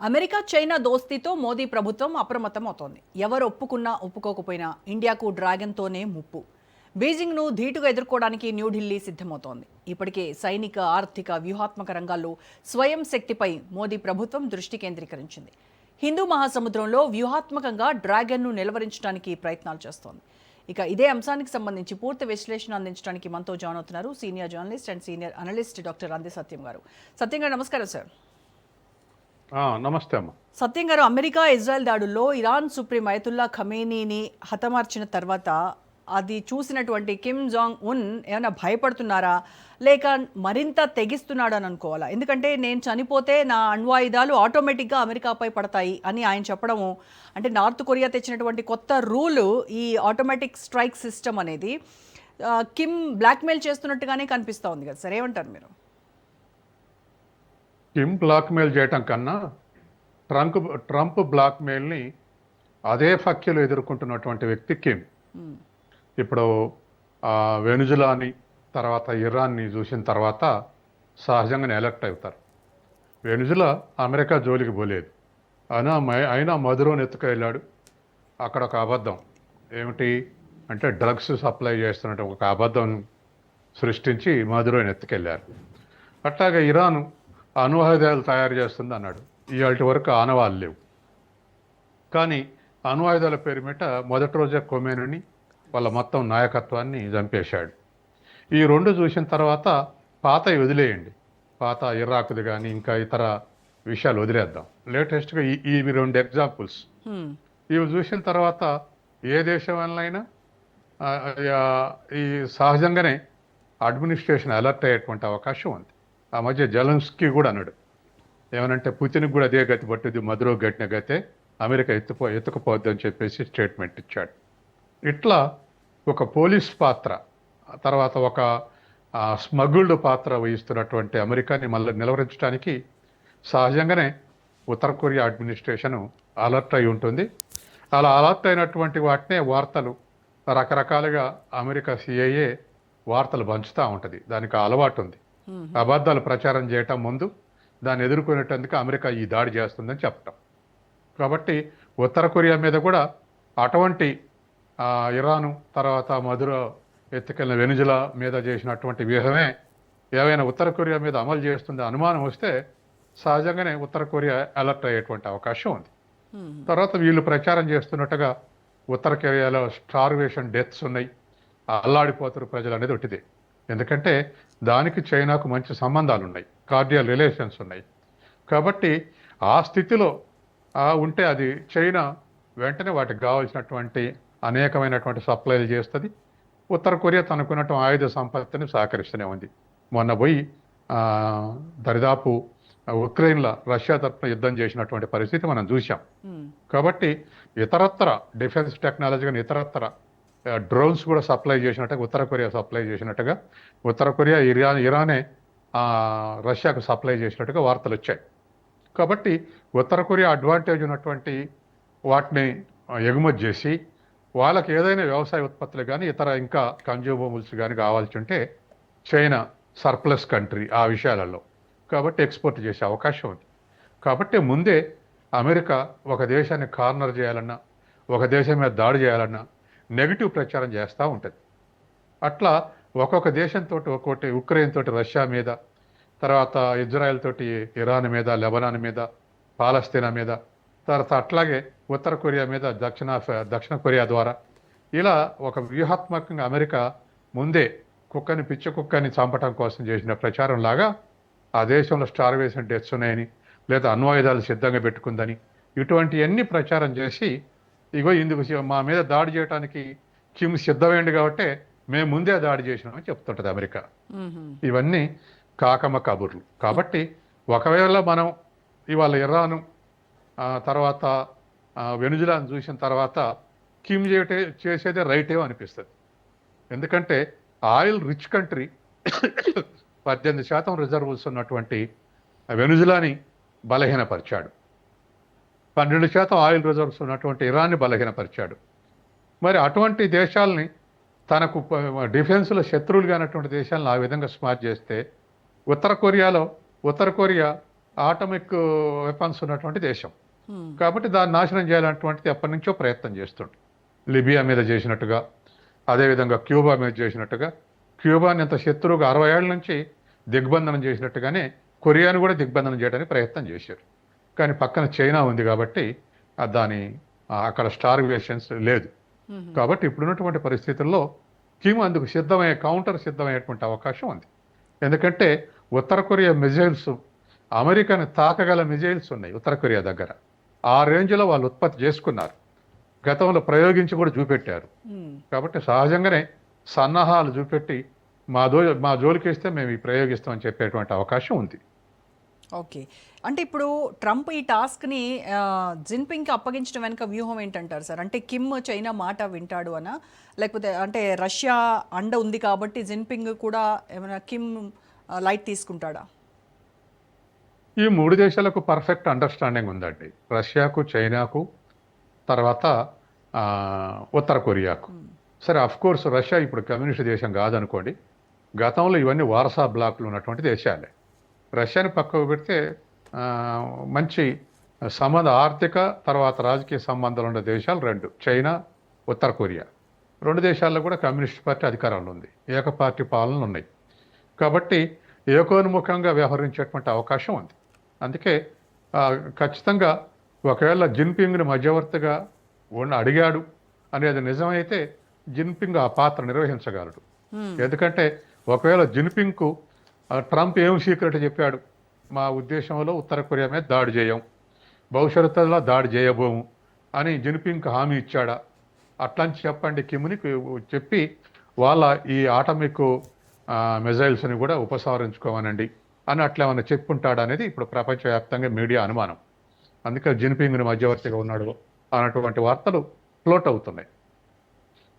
America China దోస్తీతో Modi ప్రభుత్వం అప్రమత్తమవుతోంది. ఎవరు ఒప్పుకున్నా ఒప్పుకోకపోయినా ఇండియాకు డ్రాగన్తోనే ముప్పు. బీజింగ్ను ధీటుగా ఎదుర్కోవడానికి న్యూఢిల్లీ సిద్ధమవుతోంది. ఇప్పటికే సైనిక, ఆర్థిక, వ్యూహాత్మక రంగాల్లో స్వయం శక్తిపై మోదీ ప్రభుత్వం దృష్టి కేంద్రీకరించింది. హిందూ మహాసముద్రంలో వ్యూహాత్మకంగా డ్రాగన్ను నిలవరించడానికి ప్రయత్నాలు చేస్తోంది. ఇక ఇదే అంశానికి సంబంధించి పూర్తి విశ్లేషణ అందించడానికి మనతో జాయిన్ అవుతున్నారు senior journalist and senior analyst doctor అంది సత్యం గారు. సత్యం గారు నమస్కారం సార్. నమస్తే అమ్మ. సత్యం గారు, అమెరికా ఇజ్రాయెల్ దాడుల్లో ఇరాన్ సుప్రీం అయతుల్లా ఖమేనీని హతమార్చిన తర్వాత అది చూసినటువంటి కిమ్ జాంగ్ ఉన్ ఏమైనా భయపడుతున్నారా, లేక మరింత తెగిస్తున్నాడు అని అనుకోవాలా? ఎందుకంటే నేను చనిపోతే నా అణ్వాయుధాలు ఆటోమేటిక్గా అమెరికాపై పడతాయి అని ఆయన చెప్పడము, అంటే నార్త్ కొరియా తెచ్చినటువంటి కొత్త రూలు ఈ ఆటోమేటిక్ స్ట్రైక్ సిస్టమ్ అనేది కిమ్ బ్లాక్మెయిల్ చేస్తున్నట్టుగానే కనిపిస్తూ ఉంది కదా సార్, ఏమంటారు మీరు? కిమ్ బ్లాక్మెయిల్ చేయటం కన్నా ట్రంప్ బ్లాక్మెయిల్ని అదే ఫక్యలు ఎదుర్కొంటున్నటువంటి వ్యక్తి కిమ్. ఇప్పుడు వెనుజులాని తర్వాత ఇరాన్ని చూసిన తర్వాత సహజంగానే ఎలక్ట్ అవుతారు. వెనుజులా అమెరికా జోలికి పోలేదు, అయినా మధురోని ఎత్తుకెళ్ళాడు. అక్కడ ఒక అబద్ధం ఏమిటి అంటే డ్రగ్స్ సప్లై చేస్తున్నట్టు ఒక అబద్ధం సృష్టించి మధురోని ఎత్తుకెళ్ళారు. అట్లాగే ఇరాను అణ్వాయుధాలు తయారు చేస్తుంది అన్నాడు. ఇవాళ వరకు ఆనవాళ్ళు లేవు. కానీ అణ్వాయుధాల పేరు మీద మొదటి రోజే ఖొమేనీని వాళ్ళ మొత్తం నాయకత్వాన్ని చంపేశాడు. ఈ రెండు చూసిన తర్వాత పాత వదిలేయండి, పాత ఇరాక్ది కానీ ఇంకా ఇతర విషయాలు వదిలేద్దాం. లేటెస్ట్గా ఇవి రెండు ఎగ్జాంపుల్స్ ఇవి చూసిన తర్వాత ఏ దేశం వల్లైనా ఈ సహజంగానే అడ్మినిస్ట్రేషన్ అలర్ట్ అయ్యేటువంటి అవకాశం ఉంది. ఆ మధ్య జెలెన్స్కీ కూడా అన్నాడు, ఏమనంటే పుతిన్కి కూడా అదే గతి పట్టుద్ది, మధురో గట్టిన గతే అమెరికా ఎత్తుకుపోద్ది అని చెప్పేసి స్టేట్మెంట్ ఇచ్చాడు. ఇట్లా ఒక పోలీస్ పాత్ర, తర్వాత ఒక స్మగుల్డ్ పాత్ర వహిస్తున్నటువంటి అమెరికాని మళ్ళీ నిలవరించడానికి సహజంగానే ఉత్తర కొరియా అడ్మినిస్ట్రేషన్ అలర్ట్ అయి ఉంటుంది. అలా అలర్ట్ అయినటువంటి వాటినే వార్తలు రకరకాలుగా అమెరికా సిఐఏ వార్తలు పంచుతూ ఉంటుంది. దానికి అలవాటు ఉంది. అబద్ధాలు ప్రచారం చేయటం ముందు దాన్ని ఎదుర్కొనేటందుకు అమెరికా ఈ దాడి చేస్తుందని చెప్పటం. కాబట్టి ఉత్తర కొరియా మీద కూడా అటువంటి ఇరాను తర్వాత మధుర ఎత్తుకెళ్ళిన వెనుజులా మీద చేసినటువంటి వ్యూహమే ఏవైనా ఉత్తర కొరియా మీద అమలు చేస్తుందో అనుమానం వస్తే సహజంగానే ఉత్తర కొరియా అలర్ట్ అయ్యేటువంటి అవకాశం ఉంది. తర్వాత వీళ్ళు ప్రచారం చేస్తున్నట్టుగా ఉత్తర కొరియాలో స్టార్వేషన్ డెత్స్ ఉన్నాయి, అల్లాడిపోతారు ప్రజలు అనేది ఒకటిదే. ఎందుకంటే దానికి చైనాకు మంచి సంబంధాలు ఉన్నాయి, కార్డియల్ రిలేషన్స్ ఉన్నాయి. కాబట్టి ఆ స్థితిలో ఉంటే అది చైనా వెంటనే వాటికి కావాల్సినటువంటి అనేకమైనటువంటి సప్లైలు చేస్తుంది. ఉత్తర కొరియా తనకున్నట్టు ఆయుధ సంపత్తిని సహకరిస్తూనే ఉంది. మొన్న పోయి దరిదాపు ఉక్రెయిన్లో రష్యా తరఫున యుద్ధం చేసినటువంటి పరిస్థితి మనం చూసాం. కాబట్టి ఇతరత్ర డిఫెన్స్ టెక్నాలజీ కానీ ఇతరత్ర డ్రోన్స్ కూడా సప్లై చేసినట్టుగా ఉత్తర కొరియా సప్లై చేసినట్టుగా ఉత్తర కొరియా ఇరానే రష్యాకు సప్లై చేసినట్టుగా వార్తలు వచ్చాయి. కాబట్టి ఉత్తర కొరియా అడ్వాంటేజ్ ఉన్నటువంటి వాటిని ఎగుమతి చేసి వాళ్ళకి ఏదైనా వ్యవసాయ ఉత్పత్తులు కానీ ఇతర ఇంకా కన్జ్యూమబుల్స్ కానీ కావాల్సి ఉంటే చైనా సర్ప్లస్ కంట్రీ ఆ విషయాలలో, కాబట్టి ఎక్స్పోర్ట్ చేసే అవకాశం ఉంది. కాబట్టి ముందే అమెరికా ఒక దేశాన్ని కార్నర్ చేయాలన్నా ఒక దేశం మీద దాడి చేయాలన్నా నెగిటివ్ ప్రచారం చేస్తూ ఉంటుంది. అట్లా ఒక్కొక్క దేశంతో ఒక్కొక్కటి ఉక్రెయిన్ తోటి రష్యా మీద, తర్వాత ఇజ్రాయెల్ తోటి ఇరాన్ మీద, లెబనాన్ మీద, పాలస్తీనా మీద, తర్వాత అట్లాగే ఉత్తర కొరియా మీద దక్షిణ కొరియా ద్వారా ఇలా ఒక వ్యూహాత్మకంగా అమెరికా ముందే పిచ్చి కుక్కని చంపటం కోసం చేసిన ప్రచారం లాగా ఆ దేశంలో స్టార్వేషన్ డెత్స్ ఉన్నాయని లేదా అణ్వాయుధాలు సిద్ధంగా పెట్టుకుందని ఇటువంటివన్నీ ప్రచారం చేసి ఇగో ఇందుకు మా మీద దాడి చేయడానికి కిమ్ సిద్ధమైంది కాబట్టి మేము ముందే దాడి చేసినామని చెప్తుంటది అమెరికా. ఇవన్నీ కాకమ్మ కబుర్లు. కాబట్టి ఒకవేళ మనం ఇవాళ ఇరాను తర్వాత వెనుజులాను చూసిన తర్వాత కిమ్ చేసేదే రైటేమో అనిపిస్తుంది. ఎందుకంటే ఆయిల్ రిచ్ కంట్రీ 18% రిజర్వ్స్ ఉన్నటువంటి వెనుజులాని బలహీనపరిచాడు, 12% ఆయిల్ రిజర్వ్స్ ఉన్నటువంటి ఇరాన్ని బలహీనపరిచాడు. మరి అటువంటి దేశాలని తనకు డిఫెన్స్లో శత్రువులుగా ఉన్నటువంటి దేశాలను ఆ విధంగా స్మార్ట్ చేస్తే ఉత్తర కొరియా ఆటమిక్ వెపన్స్ ఉన్నటువంటి దేశం. కాబట్టి దాన్ని నాశనం చేయాలన్నటువంటిది ఎప్పటి నుంచో ప్రయత్నం చేస్తుంది. లిబియా మీద చేసినట్టుగా, అదేవిధంగా క్యూబా మీద చేసినట్టుగా, క్యూబాని ఎంత శత్రువుగా 60 ఏళ్ల నుంచి దిగ్బంధనం చేసినట్టుగానే కొరియాను కూడా దిగ్బంధనం చేయడానికి ప్రయత్నం చేశారు. కానీ పక్కన చైనా ఉంది కాబట్టి అక్కడ స్టార్వేషన్స్ లేదు. కాబట్టి ఇప్పుడున్నటువంటి పరిస్థితుల్లో కిమ్ అందుకు కౌంటర్ సిద్ధమయ్యేటువంటి అవకాశం ఉంది. ఎందుకంటే ఉత్తర కొరియా మిజైల్స్, అమెరికాని తాకగల మిజైల్స్ ఉన్నాయి ఉత్తర కొరియా దగ్గర. ఆ రేంజ్లో వాళ్ళు ఉత్పత్తి చేసుకున్నారు, గతంలో ప్రయోగించి కూడా చూపెట్టారు. కాబట్టి సహజంగానే సన్నాహాలు చూపెట్టి మా జోలికేస్తే మేము ఈ ప్రయోగిస్తామని చెప్పేటువంటి అవకాశం ఉంది. ఓకే, అంటే ఇప్పుడు ట్రంప్ ఈ టాస్క్ని జిన్పింగ్కి అప్పగించడం వెనుక వ్యూహం ఏంటంటారు సార్? అంటే కిమ్ చైనా మాట వింటాడు అనా, లేకపోతే అంటే రష్యా అండ ఉంది కాబట్టి జిన్పింగ్ కూడా ఏమైనా కిమ్ లైట్ తీసుకుంటాడా? ఈ 3 దేశాలకు పర్ఫెక్ట్ అండర్స్టాండింగ్ ఉందండి, రష్యాకు, చైనాకు, తర్వాత ఉత్తర కొరియాకు. సరే, అఫ్ కోర్స్ రష్యా ఇప్పుడు కమ్యూనిస్ట్ దేశం కాదనుకోండి, గతంలో ఇవన్నీ వారసా బ్లాక్లు ఉన్నటువంటి దేశాలే. రష్యాని పక్కకు పెడితే మంచి ఆర్థిక తర్వాత రాజకీయ సంబంధాలు ఉన్న దేశాలు 2, చైనా, ఉత్తర కొరియా. 2 దేశాల్లో కూడా కమ్యూనిస్ట్ పార్టీ అధికారంలో ఉంది, ఏకపార్టీ పాలనలు ఉన్నాయి. కాబట్టి ఏకోన్ముఖంగా వ్యవహరించేటువంటి అవకాశం ఉంది. అందుకే ఖచ్చితంగా ఒకవేళ జిన్పింగ్ని మధ్యవర్తిగా అడిగాడు అనేది నిజమైతే జిన్పింగ్ ఆ పాత్ర నిర్వహించగలడు. ఎందుకంటే ఒకవేళ జిన్పింగ్కు ట్రంప్ ఏం సీక్రెట్ చెప్పాడు, మా ఉద్దేశంలో ఉత్తర కొరియా మీద దాడి చేయం, భవిష్యత్తులో దాడి చేయబోము అని జిన్పింగ్కి హామీ ఇచ్చాడా? అట్లని చెప్పండి కిమ్ని చెప్పి వాళ్ళ ఈ ఆటమిక్ మిజైల్స్ని కూడా ఉపసంహరించుకోమనండి అని అట్లేమన్నా చెప్పుంటాడు అనేది ఇప్పుడు ప్రపంచవ్యాప్తంగా మీడియా అనుమానం. అందుకే జిన్పింగ్ని మధ్యవర్తిగా ఉన్నాడు అన్నటువంటి వార్తలు ఫ్లోట్ అవుతున్నాయి.